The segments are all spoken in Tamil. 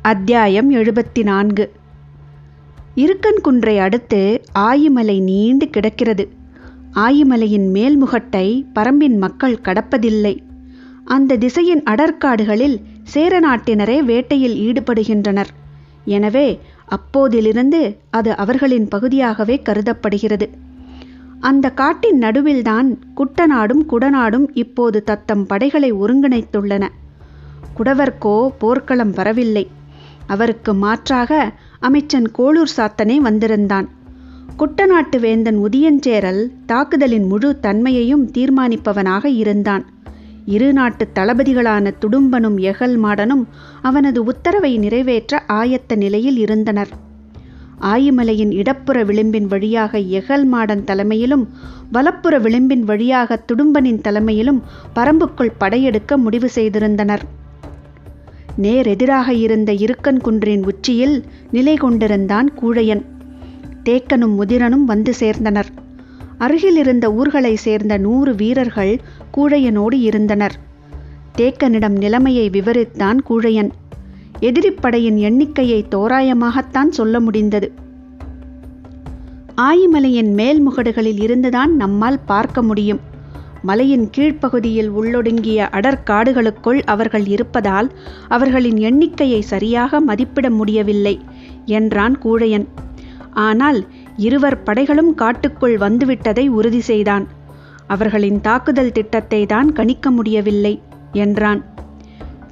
அத்தியாயம் 74. இருக்கன் குன்றை அடுத்து ஆயிமலை நீண்டு கிடக்கிறது. ஆயிமலையின் மேல்முகட்டை பரம்பின் மக்கள் கடப்பதில்லை. அந்த திசையின் அடர்காடுகளில் சேர நாட்டினரே வேட்டையில் ஈடுபடுகின்றனர். எனவே அப்போதிலிருந்து அது அவர்களின் பகுதியாகவே கருதப்படுகிறது. அந்த காட்டின் நடுவில்தான் குட்டநாடும் குடநாடும் இப்போது தத்தம் படைகளை ஒருங்கிணைத்துள்ளன. குடவர்க்கோ போர்க்களம் வரவில்லை. அவருக்கு மாற்றாக அமைச்சன் கோளூர் சாத்தனே வந்திருந்தான். குட்டநாட்டு வேந்தன் உதியஞ்சேரல் தாக்குதலின் முழு தன்மையையும் தீர்மானிப்பவனாக இருந்தான். இரு நாட்டு தளபதிகளான துடும்பனும் எகல் மாடனும் அவனது உத்தரவை நிறைவேற்ற ஆயத்த நிலையில் இருந்தனர். ஆயிமலையின் இடப்புற விளிம்பின் வழியாக எகல் மாடன் தலைமையிலும் வலப்புற விளிம்பின் வழியாக துடும்பனின் தலைமையிலும் பரம்புக்குள் படையெடுக்க முடிவு செய்திருந்தனர். நேரெதிராக இருந்த இருக்கன் குன்றின் உச்சியில் நிலை கொண்டிருந்தான் கூழையன். தேக்கனும் முதிரனும் வந்து சேர்ந்தனர். அருகில் இருந்த ஊர்களை சேர்ந்த 100 வீரர்கள் கூழையனோடு இருந்தனர். தேக்கனிடம் நிலைமையை விவரித்தான் கூழையன். எதிரிப்படையின் எண்ணிக்கையை தோராயமாகத்தான் சொல்ல முடிந்தது. ஆயிமலையின் மேல்முகடுகளில் இருந்துதான் நம்மால் பார்க்க முடியும். மலையின் கீழ்ப்பகுதியில் உள்ளொடுங்கிய அடர்காடுகளுக்குள் அவர்கள் இருப்பதால் அவர்களின் எண்ணிக்கையை சரியாக மதிப்பிட முடியவில்லை என்றான் கூழையன். ஆனால் இருவர் படைகளும் காட்டுக்குள் வந்துவிட்டதை உறுதி செய்தான். அவர்களின் தாக்குதல் திட்டத்தை தான் கணிக்க முடியவில்லை என்றான்.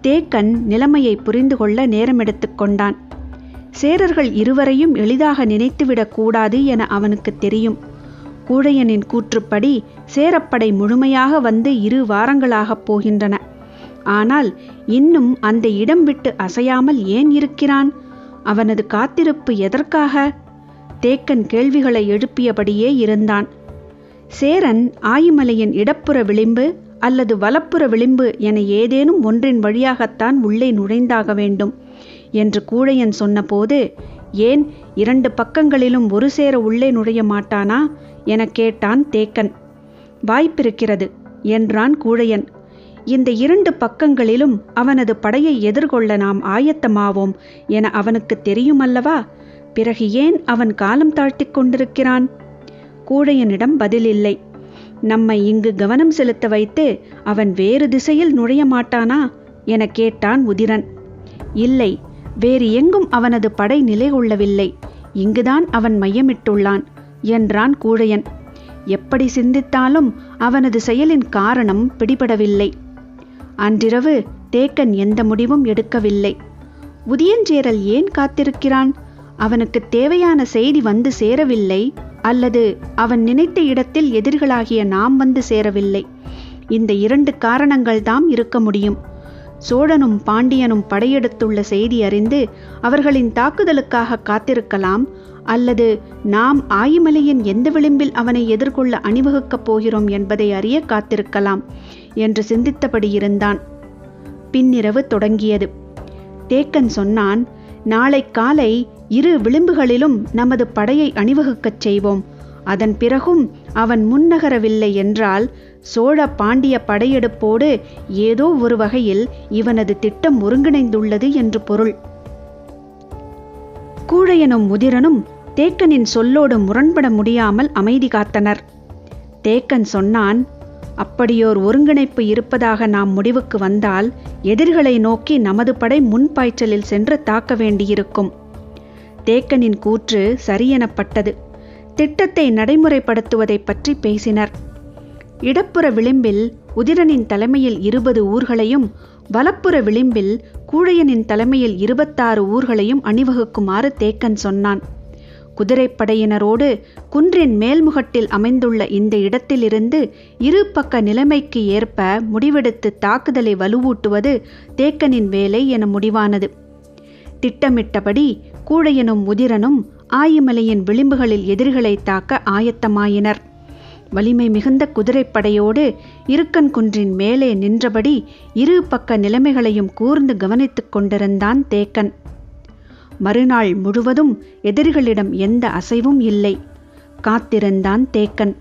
தேக்கன் நிலைமையை புரிந்து கொள்ள நேரமெடுத்து கொண்டான். சேரர்கள் இருவரையும் எளிதாக நினைத்துவிடக் கூடாது என அவனுக்கு தெரியும். கூழையனின் கூற்றுப்படி சேரப்படை முழுமையாக வந்து 2 வாரங்களாகப் போகின்றன. ஆனால் இன்னும் அந்த இடம் விட்டு அசையாமல் ஏன் இருக்கிறான்? அவனது காத்திருப்பு எதற்காக? தேக்கன் கேள்விகளை எழுப்பியபடியே இருந்தான். சேரன் ஆயிமலையின் இடப்புற விளிம்பு அல்லது வலப்புற விளிம்பு என ஏதேனும் ஒன்றின் வழியாகத்தான் உள்ளே நுழைந்தாக வேண்டும் என்று கூழையன் சொன்னபோது, ஏன் 2 பக்கங்களிலும் ஒரு சேர உள்ளே நுழைய மாட்டானா என கேட்டான் தேக்கன். வாய்ப்பிருக்கிறது என்றான் கூழையன். இந்த 2 பக்கங்களிலும் அவனது படையை எதிர்கொள்ள நாம் ஆயத்தமாவோம் என அவனுக்கு தெரியுமல்லவா? பிறகு ஏன் அவன் காலம் தாழ்த்தி கொண்டிருக்கிறான்? கூழையனிடம் பதிலில்லை. நம்மை இங்கு கவனம் செலுத்த வைத்து அவன் வேறு திசையில் நுழைய மாட்டானா என கேட்டான் உதிரன். இல்லை, வேறு எங்கும் அவனது படை நிலை கொள்ளவில்லை. இங்குதான் அவன் மையமிட்டுள்ளான் என்றான் கூழையன். எப்படி சிந்தித்தாலும் அவனது செயலின் காரணம் பிடிபடவில்லை. அன்றிரவு தேக்கன் எந்த முடிவும் எடுக்கவில்லை. உதியஞ்சேரல் ஏன் காத்திருக்கிறான்? அவனுக்கு தேவையான செய்தி வந்து சேரவில்லை, அல்லது அவன் நினைத்த இடத்தில் எதிரிகளாகிய நாம் வந்து சேரவில்லை. இந்த 2 காரணங்கள்தாம் இருக்க முடியும். சோழனும் பாண்டியனும் படையெடுத்துள்ள செய்தி அறிந்து அவர்களின் தாக்குதலுக்காக காத்திருக்கலாம், அல்லது நாம் ஆயிமலையின் எந்த விளிம்பில் அவனை எதிர்கொள்ள அணிவகுக்கப் போகிறோம் என்பதை அறிய காத்திருக்கலாம் என்று சிந்தித்தபடி இருந்தான். பின்னிரவு தொடங்கியது. தேக்கன் சொன்னான், நாளை காலை 2 விளிம்புகளிலும் நமது படையை அணிவகுக்கச் செய்வோம். அதன் பிறகும் அவன் முன்னகரவில்லை என்றால் சோழ பாண்டிய படையெடுப்போடு ஏதோ ஒரு வகையில் இவனது திட்டம் ஒருங்கிணைந்துள்ளது என்று பொருள். கூழையனும் முதிரனும் தேக்கனின் சொல்லோடு முரண்பட முடியாமல் அமைதி காத்தனர். தேக்கன் சொன்னான், அப்படியோர் ஒருங்கிணைப்பு இருப்பதாக நாம் முடிவுக்கு வந்தால் எதிரிகளை நோக்கி நமது படை முன்பாய்ச்சலில் சென்று தாக்க வேண்டியிருக்கும். தேக்கனின் கூற்று சரியெனப்பட்டது. திட்டத்தை நடைமுறைப்படுத்துவதை பற்றி பேசினர். இடப்புற விளிம்பில் உதிரனின் தலைமையில் 20 ஊர்களையும் வலப்புற விளிம்பில் கூழையனின் தலைமையில் 26 ஊர்களையும் அணிவகுக்குமாறு தேக்கன் சொன்னான். குதிரைப்படையினரோடு குன்றின் மேல்முகட்டில் அமைந்துள்ள இந்த இடத்திலிருந்து 2 பக்க நிலைமைக்கு ஏற்ப முடிவெடுத்து தாக்குதலை வலுவூட்டுவது தேக்கனின் வேலை என முடிவானது. திட்டமிட்டபடி கூழையனும் உதிரனும் ஆயிமலையின் விளிம்புகளில் எதிரிகளை தாக்க ஆயத்தமாயினர். வலிமை மிகுந்த குதிரைப்படையோடு இருக்கன் குன்றின் மேலே நின்றபடி 2 பக்க நிலைமைகளையும் கூர்ந்து கவனித்துக் கொண்டிருந்தான் தேக்கன். மறுநாள் முழுவதும் எதிரிகளிடம் எந்த அசைவும் இல்லை. காத்திருந்தான் தேக்கன்.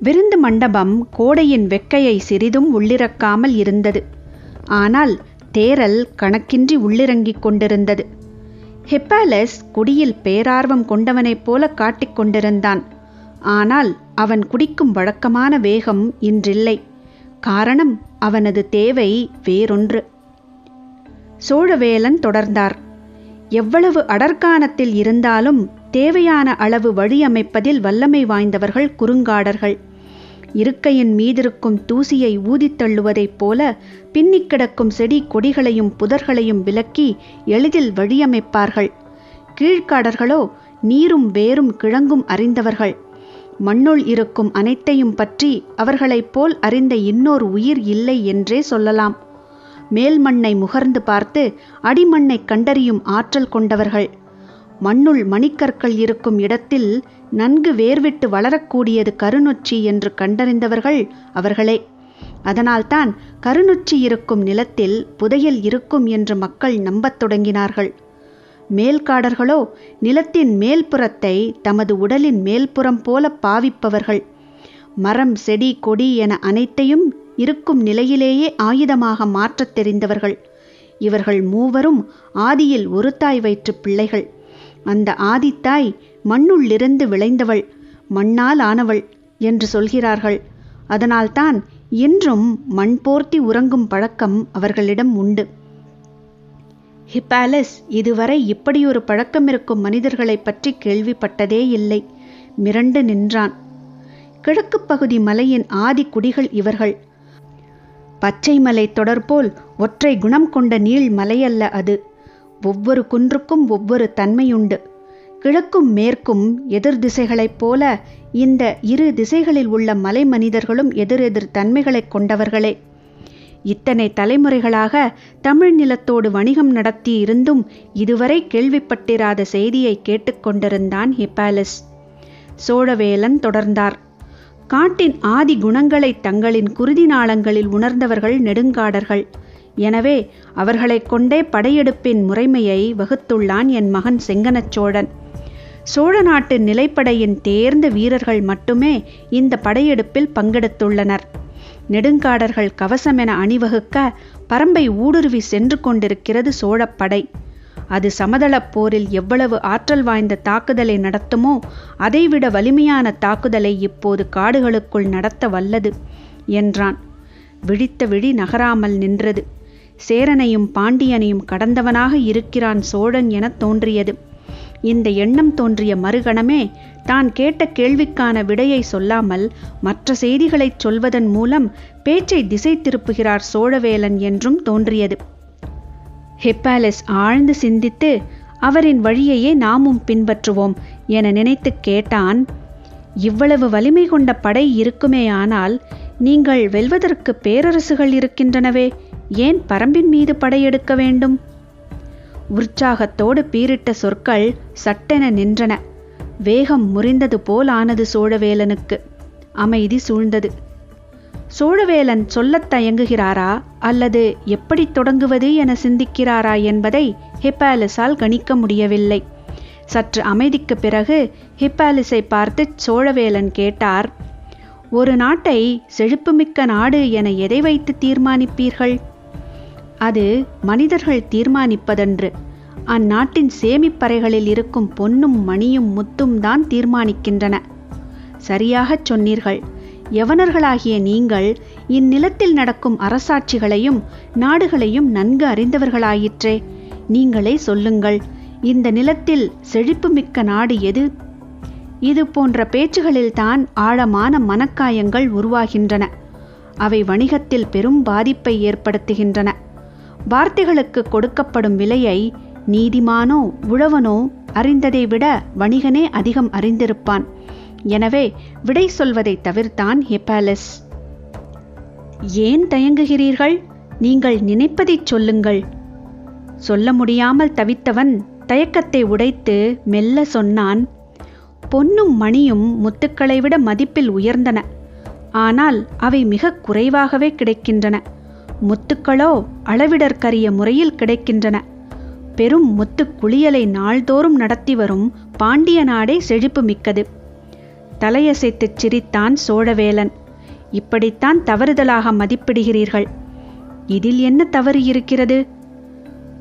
விருந்து மண்டபம் கோடையின் வெக்கையை சிறிதும் உள்ளிறக்காமல் இருந்தது. ஆனால் தேரல் கணக்கின்றி உள்ளிறங்கிக் கொண்டிருந்தது. ஹிப்பாலஸ் குடியில் பேரார்வம் கொண்டவனைப் போல காட்டிக் கொண்டிருந்தான். ஆனால் அவன் குடிக்கும் வழக்கமான வேகம் இன்றில்லை. காரணம், அவனது தேவை வேறொன்று. சோழவேலன் தொடர்ந்தார். எவ்வளவு அடர்கானத்தில் இருந்தாலும் தேவையான அளவு வழியமைப்பதில் வல்லமை வாய்ந்தவர்கள் குறுங்காடர்கள். இருக்கையின் மீதிருக்கும் தூசியை ஊதித் தள்ளுவதைப் போல பின்னிக் கிடக்கும் செடி கொடிகளையும் புதர்களையும் விலக்கி எளிதில் வழியமைப்பார்கள். கீழ்காடர்களோ நீரும் வேரும் கிழங்கும் அறிந்தவர்கள். மண்ணுள் இருக்கும் அனைத்தையும் பற்றி அவர்களைப் போல் அறிந்த இன்னொரு உயிர் இல்லை என்றே சொல்லலாம். மேல் மண்ணை முகர்ந்து பார்த்து அடிமண்ணை கண்டறியும் ஆற்றல் கொண்டவர்கள். மண்ணுள் மணிக்கற்கள் இருக்கும் இடத்தில் நன்கு வேர்விட்டு வளரக்கூடியது கருநொச்சி என்று கண்டறிந்தவர்கள் அவர்களே. அதனால்தான் கருநொச்சி இருக்கும் நிலத்தில் புதையல் இருக்கும் என்று மக்கள் நம்பத் தொடங்கினார்கள். மேல்காடர்களோ நிலத்தின் மேல்புறத்தை தமது உடலின் மேல்புறம் போல பாவிப்பவர்கள். மரம் செடி கொடி என அனைத்தையும் இருக்கும் நிலையிலேயே ஆயுதமாக மாற்றத் தெரிந்தவர்கள். இவர்கள் மூவரும் ஆதியில் ஒரு தாய் வயிற்று பிள்ளைகள். அந்த ஆதித்தாய் மண்ணுள்ளிருந்து விளைந்தவள், மண்ணால் ஆனவள் என்று சொல்கிறார்கள். அதனால்தான் இன்றும் மண் போர்த்தி உறங்கும் பழக்கம் அவர்களிடம் உண்டு. ஹிப்பாலஸ் இதுவரை இப்படியொரு பழக்கம் இருக்கும் மனிதர்களை பற்றி கேள்விப்பட்டதே இல்லை. மிரண்டு நின்றான். கிழக்கு பகுதி மலையின் ஆதி குடிகள் இவர்கள். பச்சை மலை தொடர்போல் ஒற்றை குணம் கொண்ட நீள் மலையல்ல அது. ஒவ்வொரு குன்றுக்கும் ஒவ்வொரு தன்மையுண்டு. கிழக்கும் மேற்கும் எதிர் திசைகளைப் போல இந்த இரு திசைகளில் உள்ள மலை மனிதர்களும் எதிரெதிர் தன்மைகளைக் கொண்டவர்களே. இத்தனை தலைமுறைகளாக தமிழ் நிலத்தோடு வணிகம் நடத்தி இருந்தும் இதுவரை கேள்விப்பட்டிராத செய்தியை கேட்டுக்கொண்டிருந்தான் ஹிப்பாலஸ். சோழவேலன் தொடர்ந்தார். காட்டின் ஆதி குணங்களை தங்களின் குருதி நாளங்களில் உணர்ந்தவர்கள் நெடுங்காடர்கள். எனவே அவர்களைக் கொண்டே படையெடுப்பின் முறைமையை வகுத்துள்ளான் என் மகன் செங்கனச் சோழன். சோழ நாட்டு நிலைப்படையின் தேர்ந்த வீரர்கள் மட்டுமே இந்த படையெடுப்பில் பங்கெடுத்துள்ளனர். நெடுங்காடர்கள் கவசமென அணிவகுக்க பரம்பை ஊடுருவி சென்று கொண்டிருக்கிறது சோழப்படை. அது சமதளப் போரில் எவ்வளவு ஆற்றல் வாய்ந்த தாக்குதலை நடத்துமோ அதைவிட வலிமையான தாக்குதலை இப்போது காடுகளுக்குள் நடத்த வல்லது என்றான். விழித்த விழி நகராமல் நின்றது. சேரனையும் பாண்டியனையும் கடந்தவனாக இருக்கிறான் சோழன் என தோன்றியது. இந்த எண்ணம் தோன்றிய மறுகணமே தான் கேட்ட கேள்விக்கான விடையை சொல்லாமல் மற்ற செய்திகளைச் சொல்வதன் மூலம் பேச்சை திசை திருப்புகிறார் சோழவேலன் என்றும் தோன்றியது. ஹிப்பாலஸ் ஆழ்ந்து சிந்தித்து அவரின் வழியையே நாமும் பின்பற்றுவோம் என நினைத்து கேட்டான். இவ்வளவு வலிமை கொண்ட படை இருக்குமேயானால் நீங்கள் வெல்வதற்கு பேரரசுகள் இருக்கின்றனவே, ஏன் பரம்பின் மீது படையெடுக்க வேண்டும்? உற்சாகத்தோடு பீரிட்ட சொற்கள் சட்டென நின்றன. வேகம் முறிந்தது போல் ஆனது சோழவேலனுக்கு. அமைதி சூழ்ந்தது. சோழவேலன் சொல்லத் தயங்குகிறாரா அல்லது எப்படி தொடங்குவது என சிந்திக்கிறாரா என்பதை ஹிப்பாலஸால் கணிக்க முடியவில்லை. சற்று அமைதிக்கு பிறகு ஹிப்பாலஸை பார்த்து சோழவேலன் கேட்டார், ஒரு நாட்டை செழிப்புமிக்க நாடு என எதை வைத்து தீர்மானிப்பீர்கள்? அது மனிதர்கள் தீர்மானிப்பதன்று. அந்நாட்டின் சேமிப்பறைகளில் இருக்கும் பொன்னும் மணியும் முத்தும் தான் தீர்மானிக்கின்றன. சரியாகச் சொன்னீர்கள். யவனர்களாகிய நீங்கள் இந்நிலத்தில் நடக்கும் அரசாட்சிகளையும் நாடுகளையும் நன்கு அறிந்தவர்களாயிற்றே. நீங்களே சொல்லுங்கள், இந்த நிலத்தில் செழிப்புமிக்க நாடு எது? இது போன்ற பேச்சுகளில்தான் ஆழமான மனக்காயங்கள் உருவாகின்றன. அவை வணிகத்தில் பெரும் பாதிப்பை ஏற்படுத்துகின்றன. வார்த்தைகளுக்கு கொடுக்கப்படும் விலையை நீதிமானோ உழவனோ அறிந்ததை விட வணிகனே அதிகம் அறிந்திருப்பான். எனவே விடை சொல்வதை தவிர்த்தான் ஹிப்பாலஸ். ஏன் தயங்குகிறீர்கள்? நீங்கள் நினைப்பதைச் சொல்லுங்கள். சொல்ல முடியாமல் தவித்தவன் தயக்கத்தை உடைத்து மெல்ல சொன்னான், பொன்னும் மணியும் முத்துக்களை விட மதிப்பில் உயர்ந்தன. ஆனால் அவை மிக குறைவாகவே கிடைக்கின்றன. முத்துக்களோ அளவிடற்கரிய முறையில் கிடைக்கின்றன. பெரும் முத்து குளியலை நாள்தோறும் நடத்தி வரும் பாண்டிய நாடே செழிப்பு மிக்கது. தலையசைத்துச் சிரித்தான் சோழவேலன். இப்படித்தான் தவறுதலாக மதிப்பிடுகிறீர்கள். இதில் என்ன தவறு இருக்கிறது?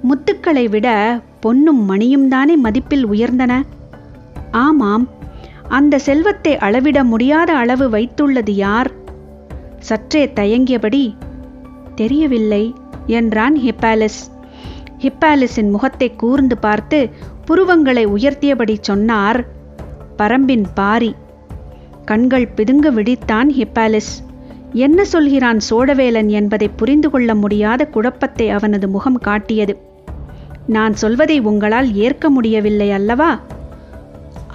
முத்துக்களை விட பொன்னும் மணியும் தானே மதிப்பில் உயர்ந்தன. ஆமாம், அந்த செல்வத்தை அளவிட முடியாத அளவு வைத்துள்ளது யார்? சற்றே தயங்கியபடி, தெரியவில்லை என்றான் ஹிப்பாலிஸ். ஹிப்பாலிஸின் முகத்தை கூர்ந்து பார்த்து புருவங்களை உயர்த்தியபடி சொன்னார், பரம்பின் பாரி. கண்கள் பிதுங்க விழித்தான் ஹிப்பாலிஸ். என்ன சொல்கிறான் சோழவேலன் என்பதை புரிந்து கொள்ள முடியாத குழப்பத்தை அவனது முகம் காட்டியது. நான் சொல்வதை உங்களால் ஏற்க முடியவில்லை அல்லவா?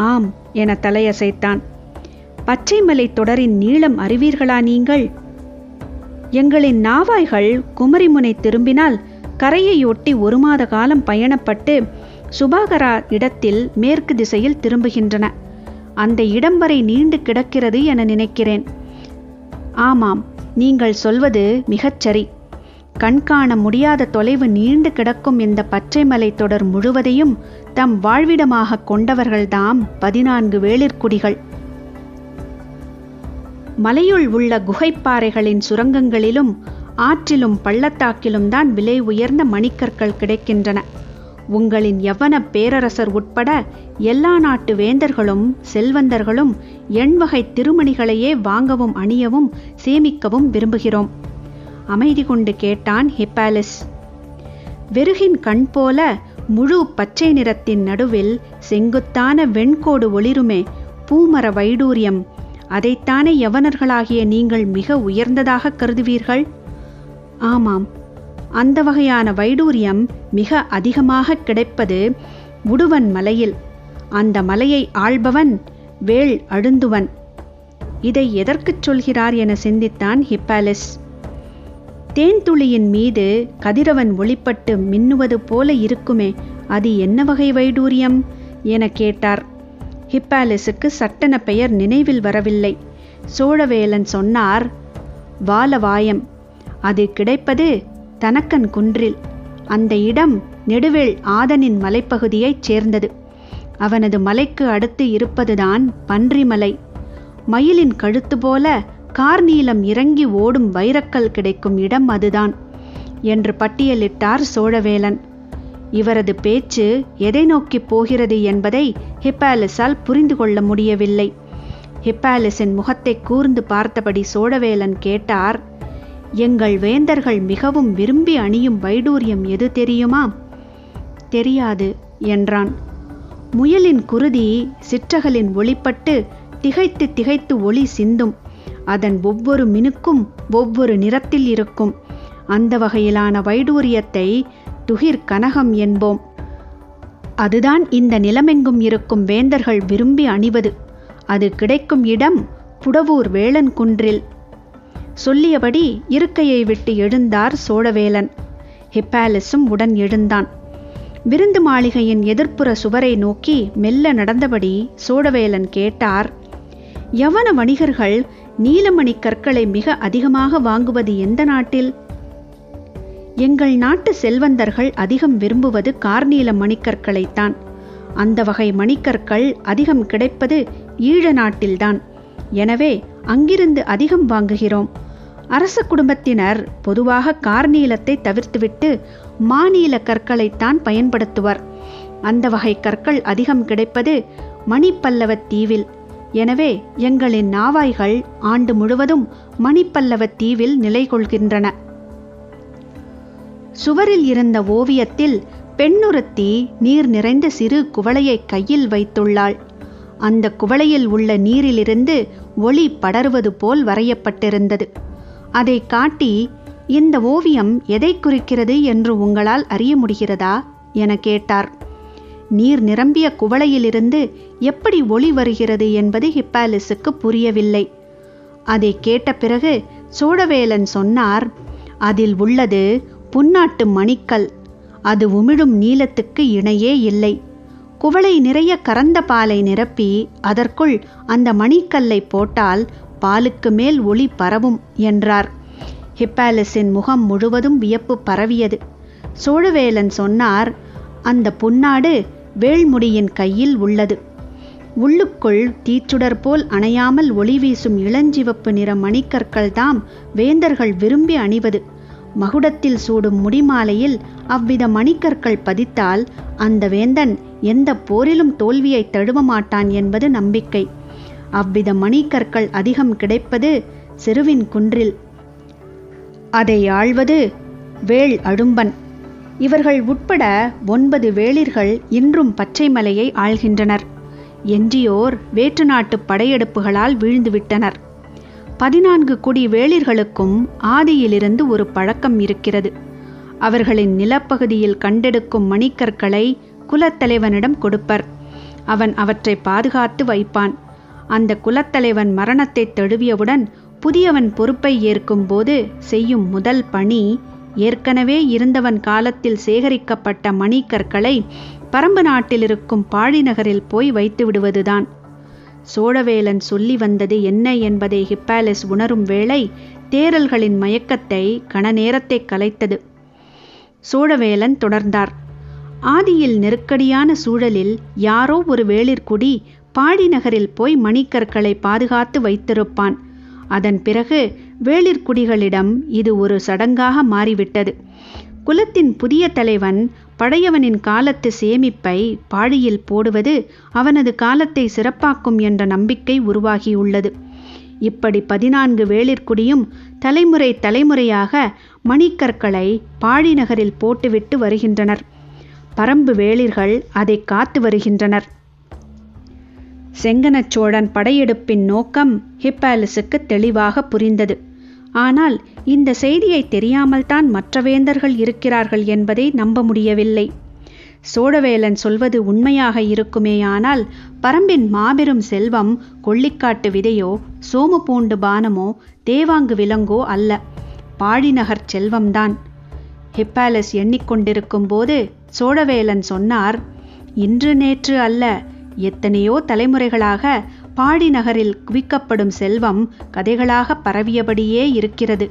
ஆம் என தலையசைத்தான். பச்சைமலை தொடரின் நீளம் அறிவீர்களா நீங்கள்? எங்களின் நாவாய்கள் குமரிமுனை திரும்பினால் கரையையொட்டி 1 மாத காலம் பயணப்பட்டு சுபாகரா இடத்தில் மேற்கு திசையில் திரும்புகின்றன. அந்த இடம் வரை நீண்டு கிடக்கிறது என நினைக்கிறேன். ஆமாம், நீங்கள் சொல்வது மிகச்சரி. கண்காண முடியாத தொலைவு நீண்டு கிடக்கும் இந்த பச்சைமலை தொடர் முழுவதையும் தம் வாழ்விடமாக கொண்டவர்கள்தாம் 14 வேளிர்குடிகள். மலையுள் உள்ள குகைப்பாறைகளின் சுரங்கங்களிலும் ஆற்றிலும் பள்ளத்தாக்கிலும் தான் விலை உயர்ந்த மணிக்கற்கள் கிடைக்கின்றன. உங்களின் யவன பேரரசர் உட்பட எல்லா நாட்டு வேந்தர்களும் செல்வந்தர்களும் எண்வகை திருமணிகளையே வாங்கவும் அணியவும் சேமிக்கவும் விரும்புகிறோம். அமைதி கொண்டு கேட்டான் ஹிப்பாலிஸ். வெறுகின் கண் போல முழு பச்சை நிறத்தின் நடுவில் செங்குத்தான வெண்கோடு ஒளிருமே, பூமர வைடூரியம். அதைத்தானே யவனர்களாகிய நீங்கள் மிக உயர்ந்ததாக கருதுவீர்கள்? ஆமாம், அந்த வகையான வைடூரியம் மிக அதிகமாக கிடைப்பது உடுவன் மலையில். அந்த மலையை ஆள்பவன் வேள் அழுந்துவன். இதை எதற்குச் சொல்கிறார் என சிந்தித்தான் ஹிப்பாலிஸ். தேன்துளியின் மீது கதிரவன் ஒளிப்பட்டு மின்னுவது போல இருக்குமே, அது என்ன வகை வைடூரியம் என கேட்டார். ஹிப்பாலிஸுக்கு சட்டென பெயர் நினைவில் வரவில்லை. சோழவேலன் சொன்னார், வாலவாயம். அது கிடைப்பது தனக்கன் குன்றில். அந்த இடம் நெடுவேள் ஆதனின் மலைப்பகுதியைச் சேர்ந்தது. அவனது மலைக்கு அடுத்து இருப்பதுதான் பன்றிமலை. மயிலின் கழுத்து போல கார்நீலம் இறங்கி ஓடும் வைரக்கல் கிடைக்கும் இடம் அதுதான் என்று பட்டியலிட்டார் சோழவேலன். இவரது பேச்சு எதை நோக்கி போகிறது என்பதை ஹிப்பாலிஸால் புரிந்து கொள்ள முடியவில்லை. ஹிப்பாலிஸின் முகத்தை கூர்ந்து பார்த்தபடி சோழவேலன் கேட்டார், எங்கள் வேந்தர்கள் மிகவும் விரும்பி அணியும் வைடூரியம் எது தெரியுமா? தெரியாது என்றான். முயலின் குருதி சிற்றகலின் ஒளிப்பட்டு திகைத்து திகைத்து ஒளி சிந்தும். அதன் ஒவ்வொரு மினுக்கும் ஒவ்வொரு நிறத்தில் இருக்கும். அந்த வகையிலான வைடூரியத்தை துகிர் கனகம் என்போம். அதுதான் இந்த நிலமெங்கும் இருக்கும் வேந்தர்கள் விரும்பி அணிவது. அது கிடைக்கும் இடம் புடவூர் வேளன் குன்றில். சொல்லியபடி இருக்கையை விட்டு எழுந்தார் சோழவேலன். ஹிப்பாலிஸும் உடன் எழுந்தான். விருந்து மாளிகையின் எதிர்ப்புற சுவரை நோக்கி மெல்ல நடந்தபடி சோழவேலன் கேட்டார், யவன வணிகர்கள் நீலமணி கற்களை மிக அதிகமாக வாங்குவது எந்த நாட்டில்? எங்கள் நாட்டு செல்வந்தர்கள் அதிகம் விரும்புவது கார்நீல மணிக்கற்களைத்தான். அந்த வகை மணிக்கற்கள் அதிகம் கிடைப்பது ஈழ நாட்டில்தான். எனவே அங்கிருந்து அதிகம் வாங்குகிறோம். அரச குடும்பத்தினர் பொதுவாக கார்நீலத்தை தவிர்த்துவிட்டு மாநீல கற்களைத்தான் பயன்படுத்துவர். அந்த வகை கற்கள் அதிகம் கிடைப்பது மணிப்பல்லவத் தீவில். எனவே எங்களின் நாவாய்கள் ஆண்டு முழுவதும் மணிப்பல்லவத் தீவில் நிலை கொள்கின்றன. சுவரில் இருந்த ஓவியத்தில் பெண்ணுறுத்தி நீர் நிறைந்த சிறு குவளையை கையில் வைத்துள்ளாள். அந்த குவளையில் உள்ள நீரிலிருந்து ஒளி படருவது போல் வரையப்பட்டிருந்தது. அதை காட்டி, இந்த ஓவியம் எதை குறிக்கிறது என்று உங்களால் அறிய முடிகிறதா என கேட்டார். நீர் நிரம்பிய குவளையிலிருந்து எப்படி ஒளி வருகிறது என்பது ஹிப்பாலிஸுக்கு புரியவில்லை. அதை கேட்ட பிறகு சோழவேலன் சொன்னார், அதில் உள்ளது புன்னாட்டு மணிக்கல். அது உமிழும் நீலத்துக்கு இணையே இல்லை. குவளை நிறைய கறந்த பாலை நிரப்பி அதற்குள் அந்த மணிக்கல்லை போட்டால் பாலுக்கு மேல் ஒளி பரவும் என்றார். ஹிப்பாலிஸின் முகம் முழுவதும் வியப்பு பரவியது. சோழவேலன் சொன்னார், அந்த புன்னாடு வேள்முடியின் கையில் உள்ளது. உள்ளுக்குள் தீச்சுடர் போல் அணையாமல் ஒளி வீசும் இளஞ்சிவப்பு நிற மணிக்கற்கள் தாம் வேந்தர்கள் விரும்பி அணிவது. மகுடத்தில் சூடும் முடிமாலையில் அவ்வித மணிக்கற்கள் பதித்தால் அந்த வேந்தன் எந்த போரிலும் தோல்வியை தழுவ மாட்டான் என்பது நம்பிக்கை. அவ்வித மணிக்கற்கள் அதிகம் கிடைப்பது சிறுவின் குன்றில். அதை ஆள்வது வேள் அடும்பன். இவர்கள் உட்பட 9 வேளிர்கள் இன்றும் பச்சைமலையை ஆள்கின்றனர். எஞ்சியோர் வேற்று நாட்டு படையெடுப்புகளால் வீழ்ந்துவிட்டனர். 14 குடி வேளிர்களுக்கும் ஆதியிலிருந்து ஒரு பழக்கம் இருக்கிறது. அவர்களின் நிலப்பகுதியில் கண்டெடுக்கும் மணிக்கற்களை குலத்தலைவனிடம் கொடுப்பர். அவன் அவற்றை பாதுகாத்து வைப்பான். அந்த குலத்தலைவன் மரணத்தை தழுவியவுடன் புதியவன் பொறுப்பை ஏற்கும் போது செய்யும் முதல் பணி ஏற்கனவே இருந்தவன் காலத்தில் சேகரிக்கப்பட்ட மணிக்கற்களை பரம்பு நாட்டில் இருக்கும் பாழிநகரில் போய் வைத்து விடுவதுதான். சோழவேலன் சொல்லி வந்தது என்ன என்பதை ஹிப்பாலஸ் உணரும் வேளை தேரல்களின் மயக்கத்தை கண நேரத்தை கலைத்தது. சோழவேலன் தொடர்ந்தார். ஆதியில் நெருக்கடியான சூழலில் யாரோ ஒரு வேளிர்குடி பாழிநகரில் போய் மணிக்கற்களை பாதுகாத்து வைத்திருப்பான். அதன் பிறகு வேளிர்குடிகளிடம் இது ஒரு சடங்காக மாறிவிட்டது. குலத்தின் புதிய தலைவன் படையவனின் காலத்து சேமிப்பை பாழியில் போடுவது அவனது காலத்தை சிறப்பாக்கும் என்ற நம்பிக்கை உருவாகியுள்ளது. இப்படி 14 வேளிர்குடியும் தலைமுறை தலைமுறையாக மணிக்கற்களை பாழிநகரில் போட்டுவிட்டு வருகின்றனர். பரம்பு வேளிர்கள் அதை காத்து வருகின்றனர். செங்கனச் சோழன் படையெடுப்பின் நோக்கம் ஹிப்பாலஸுக்கு தெளிவாக புரிந்தது. ஆனால் இந்த செய்தியை தெரியாமல் தான் மற்ற வேந்தர்கள் இருக்கிறார்கள் என்பதை நம்ப முடியவில்லை. சோழவேலன் சொல்வது உண்மையாக இருக்குமேயானால் பரம்பின் மாபெரும் செல்வம் கொள்ளிக்காட்டு விதையோ சோமுபூண்டு பானமோ தேவாங்கு விலங்கோ அல்ல, பாழிநகர் செல்வம்தான். ஹிப்பாலஸ் எண்ணிக்கொண்டிருக்கும் போது சோழவேலன் சொன்னார், இன்று நேற்று அல்ல, எத்தனையோ தலைமுறைகளாக பாழிநகரில் குவிக்கப்படும் செல்வம் கதைகளாக பரவியபடியே இருக்கிறது.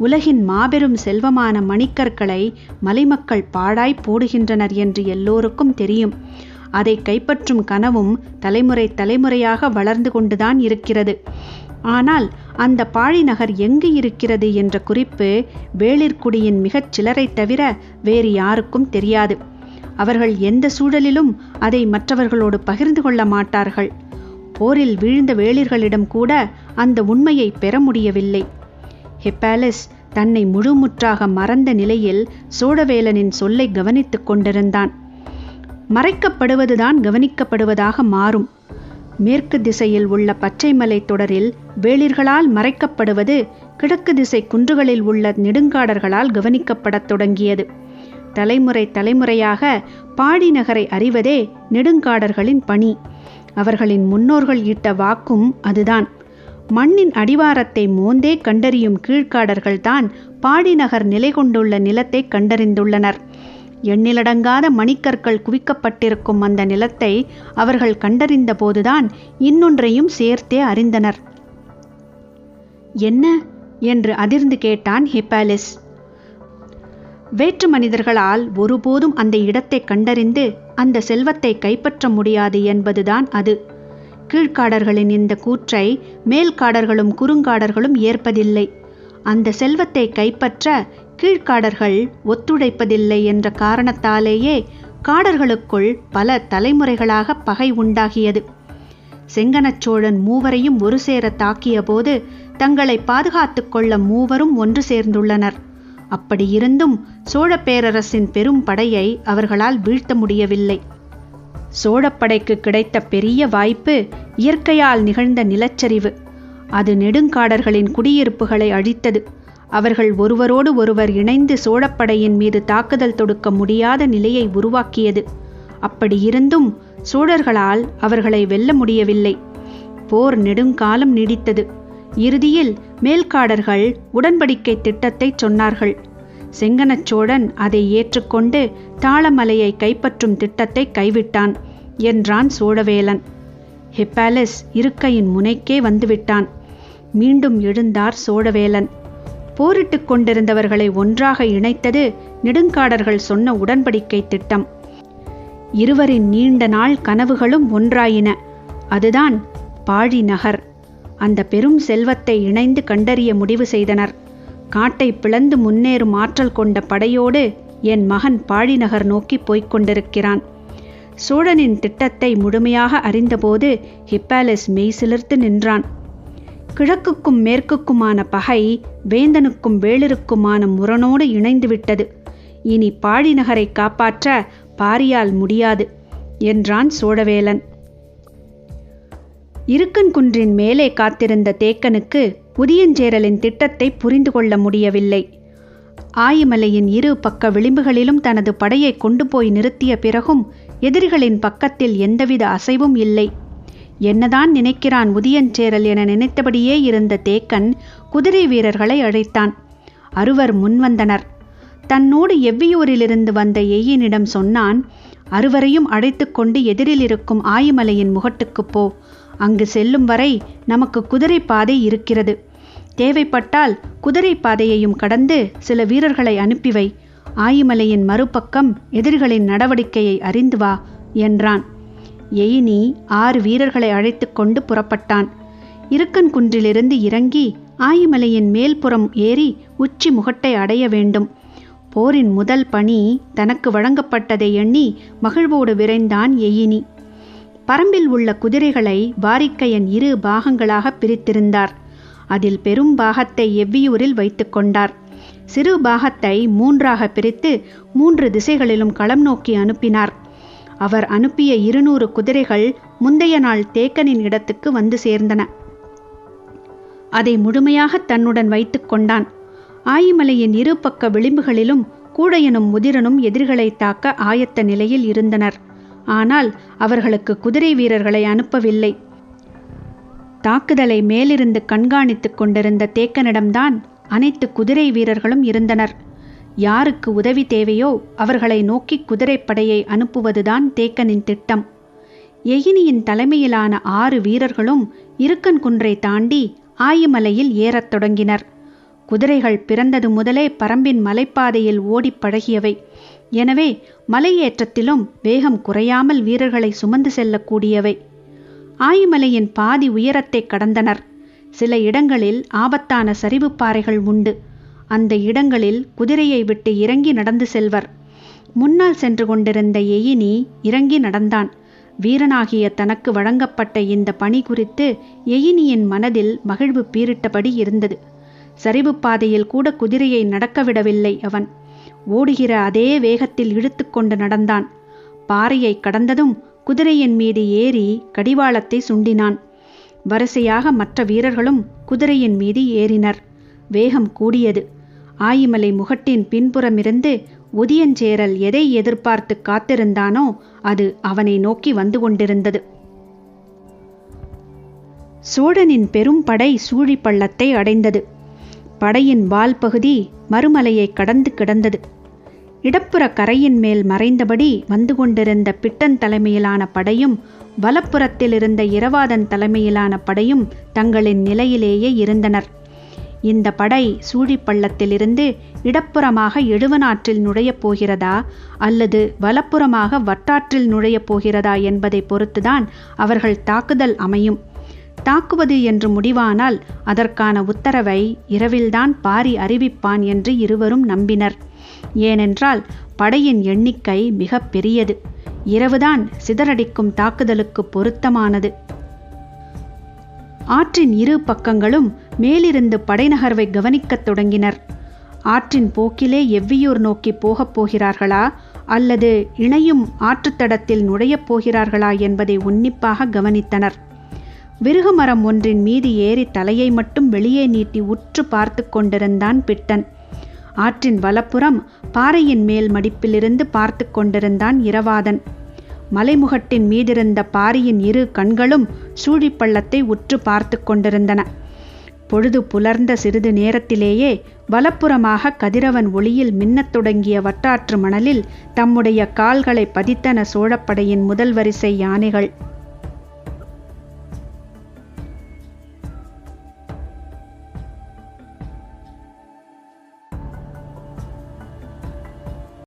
உலகின் மாபெரும் செல்வமான மணிக்கற்களை மலைமக்கள் பாழாய் போடுகின்றனர் என்று எல்லோருக்கும் தெரியும். அதை கைப்பற்றும் கனவும் தலைமுறை தலைமுறையாக வளர்ந்து கொண்டுதான் இருக்கிறது. ஆனால் அந்த பாழிநகர் எங்கு இருக்கிறது என்ற குறிப்பு வேளிர்குடியின் மிகச் சிலரை தவிர வேறு யாருக்கும் தெரியாது. அவர்கள் எந்த சூழலிலும் அதை மற்றவர்களோடு பகிர்ந்து கொள்ள மாட்டார்கள். போரில் வீழ்ந்த வேளிர்களிடம் கூட அந்த உண்மையை பெற முடியவில்லை. ஹிப்பாலஸ் தன்னை முழுமுற்றாக மறந்த நிலையில் சோழவேலனின் சொல்லை கவனித்துக் கொண்டிருந்தான். மறைக்கப்படுவதுதான் கவனிக்கப்படுவதாக மாறும். மேற்கு திசையில் உள்ள பச்சைமலை தொடரில் வேளிர்களால் மறைக்கப்படுவது கிழக்கு திசை குன்றுகளில் உள்ள நெடுங்காடர்களால் கவனிக்கப்படத் தொடங்கியது. தலைமுறை தலைமுறையாக பாழிநகரை அறிவதே நெடுங்காடர்களின் பணி. அவர்களின் முன்னோர்கள் இட்ட வாக்கும் அதுதான். மண்ணின் அடிவாரத்தை மோந்தே கண்டறியும் கீழ்காடர்கள்தான் பாழிநகர் நிலை கொண்டுள்ள நிலத்தை கண்டறிந்துள்ளனர். எண்ணிலடங்காத மணிக்கற்கள் குவிக்கப்பட்டிருக்கும் அந்த நிலத்தை அவர்கள் கண்டறிந்த போதுதான் இன்னொன்றையும் சேர்த்தே அறிந்தனர். என்ன என்று அதிர்ந்து கேட்டான் ஹிப்பாலஸ். வேற்று மனிதர்களால் ஒருபோதும் அந்த இடத்தை கண்டறிந்து அந்த செல்வத்தை கைப்பற்ற முடியாது என்பதுதான் அது. கீழ்காடர்களின் இந்த கூற்றை மேல்காடர்களும் குறுங்காடர்களும் ஏற்பதில்லை. அந்த செல்வத்தை கைப்பற்ற கீழ்காடர்கள் ஒத்துழைப்பதில்லை என்ற காரணத்தாலேயே காடர்களுக்குள் பல தலைமுறைகளாக பகை உண்டாகியது. செங்கனச் சோழன் மூவரையும் ஒரு சேர தாக்கிய போது தங்களை பாதுகாத்து கொள்ள மூவரும் ஒன்று சேர்ந்துள்ளனர். அப்படியிருந்தும் சோழ பேரரசின் பெரும் படையை அவர்களால் வீழ்த்த முடியவில்லை. சோழப்படைக்கு கிடைத்த பெரிய வாய்ப்பு இயற்கையால் நிகழ்ந்த நிலச்சரிவு. அது நெடுங்காடர்களின் குடியிருப்புகளை அழித்தது. அவர்கள் ஒருவரோடு ஒருவர் இணைந்து சோழப்படையின் மீது தாக்குதல் தொடுக்க முடியாத நிலையை உருவாக்கியது. அப்படியிருந்தும் சோழர்களால் அவர்களை வெல்ல முடியவில்லை. போர் நெடுங்காலம் நீடித்தது. இறுதியில் மேல்காடர்கள் உடன்படிக்கை திட்டத்தை சொன்னார்கள். செங்கனச் சோழன் அதை ஏற்றுக்கொண்டு தாளமலையை கைப்பற்றும் திட்டத்தை கைவிட்டான் என்றான் சோழவேலன். ஹிப்பாலஸ் இருக்கையின் முனைக்கே வந்துவிட்டான். மீண்டும் எழுந்தார் சோழவேலன். போரிட்டு கொண்டிருந்தவர்களை ஒன்றாக இணைத்தது நெடுங்காடர்கள் சொன்ன உடன்படிக்கை திட்டம். இருவரின் நீண்ட நாள் கனவுகளும் ஒன்றாயின. அதுதான் பாழிநகர். அந்த பெரும் செல்வத்தை இணைந்து கண்டறிய முடிவு செய்தனர். காட்டை பிளந்து முன்னேறும் ஆற்றல் கொண்ட படையோடு என் மகன் பாழிநகர் நோக்கி போய்க் கொண்டிருக்கிறான். சோழனின் திட்டத்தை முழுமையாக அறிந்தபோது ஹிப்பாலஸ் மெய்சிலிர்த்து நின்றான். கிழக்குக்கும் மேற்குக்குமான பகை வேந்தனுக்கும் வேளிருக்குமான முரணோடு இணைந்துவிட்டது. இனி பாழிநகரை காப்பாற்ற பாரியால் முடியாது என்றான் சோழவேலன். இருக்கன் குன்றின் மேலே காத்திருந்த தேக்கனுக்கு உதியஞ்சேரலின் திட்டத்தை புரிந்து கொள்ள முடியவில்லை. ஆயிமலையின் இரு பக்க விளிம்புகளிலும் தனது படையை கொண்டு போய் நிறுத்திய பிறகும் எதிரிகளின் பக்கத்தில் எந்தவித அசைவும் இல்லை. என்னதான் நினைக்கிறான் உதியஞ்சேரல் என நினைத்தபடியே இருந்த தேக்கன் குதிரை வீரர்களை அழைத்தான். அறுவர் முன்வந்தனர். தன்னோடு எவ்வியூரிலிருந்து வந்த எய்யனிடம் சொன்னான், அறுவரையும் அழைத்து கொண்டு எதிரில் இருக்கும் ஆயிமலையின் முகட்டுக்கு போ. அங்கு செல்லும் வரை நமக்கு குதிரை பாதை இருக்கிறது. தேவைப்பட்டால் குதிரை பாதையையும் கடந்து சில வீரர்களை அனுப்பிவை. ஆயிமலையின் மறுபக்கம் எதிரிகளின் நடவடிக்கையை அறிந்து வா என்றான். எயினி 6 வீரர்களை அழைத்து கொண்டு புறப்பட்டான். இருக்கன் குன்றிலிருந்து இறங்கி ஆயிமலையின் மேல்புறம் ஏறி உச்சி முகட்டை அடைய வேண்டும். போரின் முதல் பணி தனக்கு வழங்கப்பட்டதை எண்ணி மகிழ்வோடு விரைந்தான் எயினி. பரம்பில் உள்ள குதிரைகளை வாரிக்கையன் 2 பாகங்களாக பிரித்திருந்தார். அதில் பெரும் பாகத்தை எவ்வியூரில் வைத்து கொண்டார். சிறு பாகத்தை 3ஆக பிரித்து 3 திசைகளிலும் களம் நோக்கி அனுப்பினார். அவர் அனுப்பிய 200 குதிரைகள் முந்தைய நாள் தேக்கனின் இடத்துக்கு வந்து சேர்ந்தன. அதை முழுமையாக தன்னுடன் வைத்து கொண்டான். ஆயிமலையின் 2 பக்க விளிம்புகளிலும் கூடையனும் முதிரனும் எதிரிகளை தாக்க ஆயத்த நிலையில் இருந்தனர். ஆனால் அவர்களுக்கு குதிரை வீரர்களை அனுப்பவில்லை. தாக்குதலை மேலிருந்து கண்காணித்துக் கொண்டிருந்த தேக்கனிடம்தான் அனைத்து குதிரை வீரர்களும் இருந்தனர். யாருக்கு உதவி தேவையோ அவர்களை நோக்கி குதிரைப்படையை அனுப்புவதுதான் தேக்கனின் திட்டம். எயினியின் தலைமையிலான 6 வீரர்களும் இருக்கன் குன்றை தாண்டி ஆயிமலையில் ஏறத் தொடங்கினர். குதிரைகள் பிறந்தது முதலே பரம்பின் மலைப்பாதையில் ஓடிப் பழகியவை. எனவே மலையேற்றத்திலும் வேகம் குறையாமல் வீரர்களை சுமந்து செல்லக்கூடியவை. ஆயிமலையின் பாதி உயரத்தை கடந்தனர். சில இடங்களில் ஆபத்தான சரிவு பாறைகள் உண்டு. அந்த இடங்களில் குதிரையை விட்டு இறங்கி நடந்து செல்வர். முன்னால் சென்று கொண்டிருந்த எயினி இறங்கி நடந்தான். வீரனாகிய தனக்கு வழங்கப்பட்ட இந்த பணி குறித்து எயினியின் மனதில் மகிழ்வு பீரிட்டபடி இருந்தது. சரிவு பாதையில் கூட குதிரையை நடக்கவிடவில்லை அவன். ஓடுகிற அதே வேகத்தில் இழுத்து கொண்டு நடந்தான். பாறையை கடந்ததும் குதிரையின் மீது ஏறி கடிவாளத்தை சுண்டினான். வரிசையாக மற்ற வீரர்களும் குதிரையின் மீது ஏறினர். வேகம் கூடியது. ஆயிமலை முகட்டின் பின்புறமிருந்து உதியஞ்சேரல் எதை எதிர்பார்த்து காத்திருந்தானோ அது அவனை நோக்கி வந்து கொண்டிருந்தது. சோழனின் பெரும் படை சூழி பள்ளத்தை அடைந்தது. படையின் வால் பகுதி மறுமலையை கடந்து கிடந்தது. இடப்புற கரையின் மேல் மறைந்தபடி வந்து கொண்டிருந்த பிட்டன் தலைமையிலான படையும் வலப்புறத்தில் இருந்த இரவாதன் தலைமையிலான படையும் தங்களின் நிலையிலேயே இருந்தனர். இந்த படை சூழிப்பள்ளத்திலிருந்து இடப்புறமாக எழுவனாற்றில் நுழையப் போகிறதா அல்லது வலப்புறமாக வட்டாற்றில் நுழையப் போகிறதா என்பதை பொறுத்துதான் அவர்கள் தாக்குதல் அமையும். தாக்குவது என்று முடிவானால் அதற்கான உத்தரவை இரவில்தான் பாரி அறிவிப்பான் என்று இருவரும் நம்பினர். ஏனென்றால் படையின் எண்ணிக்கை மிக பெரியது. இரவுதான் சிதறடிக்கும் தாக்குதலுக்கு பொருத்தமானது. ஆற்றின் 2 பக்கங்களும் மேலிருந்து படைநகர்வை கவனிக்கத் தொடங்கினர். ஆற்றின் போக்கிலே எவ்வியூர் நோக்கி போகப் போகிறார்களா அல்லது இணையும் ஆற்றுத்தடத்தில் நுழையப் போகிறார்களா என்பதை உன்னிப்பாக கவனித்தனர். விருகமரம் ஒன்றின் மீது ஏறி தலையை மட்டும் வெளியே நீட்டி உற்று பார்த்து கொண்டிருந்தான் பிட்டன். ஆற்றின் வலப்புறம் பாறையின் மேல் மடிப்பிலிருந்து பார்த்து கொண்டிருந்தான் இரவாதன். மலைமுகட்டின் மீதிருந்த பாரியின் 2 கண்களும் சூழிப்பள்ளத்தை உற்று பார்த்து கொண்டிருந்தன. பொழுது புலர்ந்த சிறிது நேரத்திலேயே வலப்புறமாக கதிரவன் ஒளியில் மின்னத் தொடங்கிய வட்டாற்று மணலில் தம்முடைய கால்களை பதித்தன சோழப்படையின் முதல் வரிசை யானைகள்.